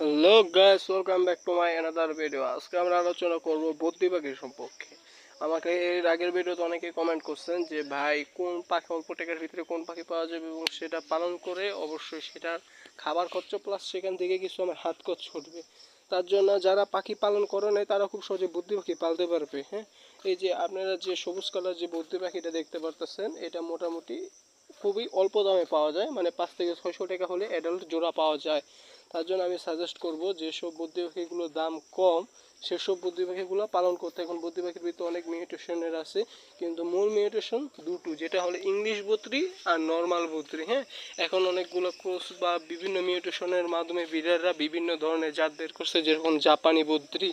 Hello guys, welcome back to my another video. আজকে আমরা আলোচনা করব বদ্রি পাখির সম্পর্কে। আমাকে এর আগের ভিডিওতে অনেকে কমেন্ট করছেন যে ভাই কোন পাখি অল্প টাকার ভিতরে কোন পাখি পাওয়া যাবে এবং সেটা পালন করে অবশ্যই সেটার খাবার খরচ প্লাস সেখান থেকে কিছু আমার হাত খরচ ছুটবে। তার জন্য যারা পাখি পালন করে নেয় তারা খুব সহজে বদ্রি পাখি পালতে পারবে। হ্যাঁ, এই যে আপনারা যে সবুজ কালার যে বদ্রি পাখিটা দেখতে পারতেছেন, এটা মোটামুটি খুবই অল্প দামে পাওয়া যায়, মানে 5 থেকে 600 টাকা হলে অ্যাডাল্ট জোড়া পাওয়া যায়। তার জন্য আমি সাজেস্ট করব যেসব বদ্রি পাখিগুলোর দাম কম সেসব বদ্রি পাখিগুলো পালন করতে। এখন বদ্রি পাখির ভিতরে অনেক মিউটেশনের আছে, কিন্তু মূল মিউটেশন দুটো, যেটা হলো ইংলিশ বদ্রি আর নর্মাল বদ্রি। হ্যাঁ, এখন অনেকগুলো ক্রস বা বিভিন্ন মিউটেশনের মাধ্যমে ব্রিডাররা বিভিন্ন ধরনের জাত বের করছে, যেরকম জাপানি বদ্রি,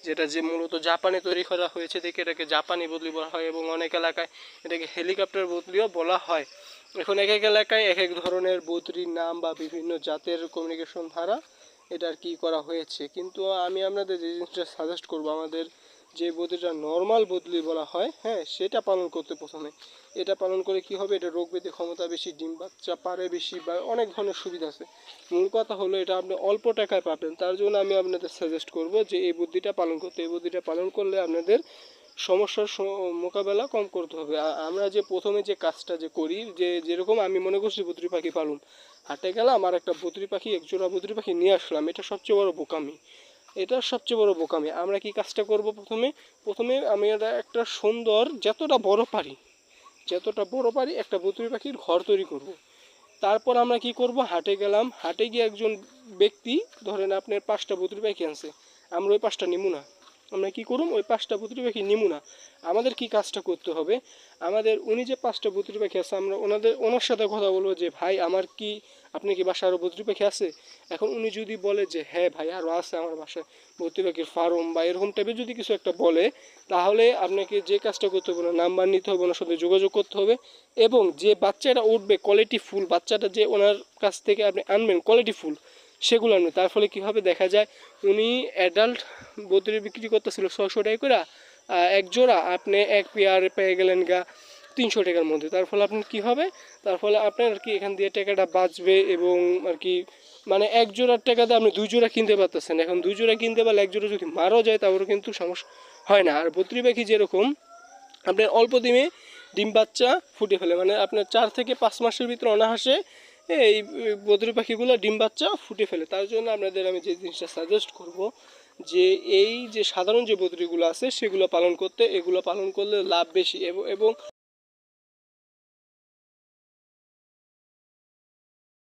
যেটা যে মূলত জাপানে তৈরি করা হয়েছে দেখে এটাকে জাপানি বদলি বলা হয়, এবং অনেক এলাকায় এটাকে হেলিকপ্টার বদলিও বলা হয়। এখন এক এক এলাকায় এক এক ধরনের বদ্রির নাম বা বিভিন্ন জাতের কমিউনিকেশন ধারা এটার কি করা হয়েছে। কিন্তু আমি আপনাদের যে জিনিসটা সাজেস্ট করব, আমাদের যে বদ্রিটা নর্মাল বদলি বলা হয়, হ্যাঁ, সেটা পালন করতে প্রথমে। এটা পালন করে কি হবে, এটা রোগ ব্যাধি ক্ষমতা বেশি, ডিম বাচ্চা পারে বেশি, বা অনেক ধরনের সুবিধা আছে। মূল কথা হলো এটা আপনি অল্প টাকায় পাবেন। তার জন্য আমি আপনাদের সাজেস্ট করব যে এই বুদ্ধিটা পালন করতে। এই বুদ্ধিটা পালন করলে আপনাদের সমস্যার মোকাবেলা কম করতে হবে। আমরা যে প্রথমে যে কাজটা যে করি, যেরকম আমি মনে করছি বদ্রি পাখি পালন, হাটে গেলাম আর একটা বদ্রি পাখি, একজোড়া বদ্রি পাখি নিয়ে আসলাম, এটা সবচেয়ে বড় বোকামি। এটা সবচেয়ে বড় বোকামি। আমরা কি কাজটা করব, প্রথমে প্রথমে আমি একটা সুন্দর, যতটা বড় পারি একটা বদ্রি পাখির ঘর তৈরি করব। তারপর আমরা কি করব, হাটে গেলাম, হাটে গিয়ে একজন ব্যক্তি, ধরেন আপনার 5টা বদ্রি পাখি আনছে, আমরা ওই 5টা নিব না। আমরা কি করুম, ওই 5টা বদ্রি পাখি নিব না। আমাদের কি কাজটা করতে হবে, আমাদের উনি যে 5টা বদ্রি পাখি আছে, আমরা ওনার সাথে কথা বলবো যে ভাই আমার কি, আপনি কি বাসায় আরও বদ্রি পাখি আছে? এখন উনি যদি বলে যে হ্যাঁ ভাই আরও আছে আমার বাসায় বদ্রি পাখির ফার্ম, বা এরকম টাইপের যদি কিছু একটা বলে, তাহলে আপনাকে যে কাজটা করতে হবে না, নাম্বার নিতে হবে, ওনার সাথে যোগাযোগ করতে হবে, এবং যে বাচ্চাটা উঠবে কোয়ালিটি ফুল বাচ্চাটা যে ওনার কাছ থেকে আপনি আনবেন কোয়ালিটি ফুল, সেগুলো আনবেন। তার ফলে কী হবে, দেখা যায় উনি অ্যাডাল্ট বদ্রি বিক্রি করতেছিল 600 টাকা করে এক জোড়া, আপনি এক পেয়ার পেয়ে গেলেন গা 300 টাকার মধ্যে। তার ফলে আপনার কী হবে, তার ফলে আপনার আর কি এখান দিয়ে টাকাটা বাঁচবে, এবং আর কি মানে এক জোড়ার টাকাতে আপনি 2 জোড়া কিনতে পারতেছেন। এখন 2 জোড়া কিনতে পারলে এক জোড়া যদি মারাও যায় তারপরে কিন্তু সমস্যা হয় না। আর বদ্রি পাখি যেরকম আপনার অল্প দিনে ডিম বাচ্চা ফুটে ফেলে, মানে আপনার 4 থেকে 5 মাসের ভিতরে অনায়াসে এই বদ্রি পাখিগুলো ডিম বাচ্চা ফুটে ফেলে। তার জন্য আপনাদের আমি যে জিনিসটা সাজেস্ট করব, যে এই যে সাধারণ যে বদ্রিগুলো আছে সেগুলো পালন করতে, এগুলো পালন করলে লাভ বেশি। এবং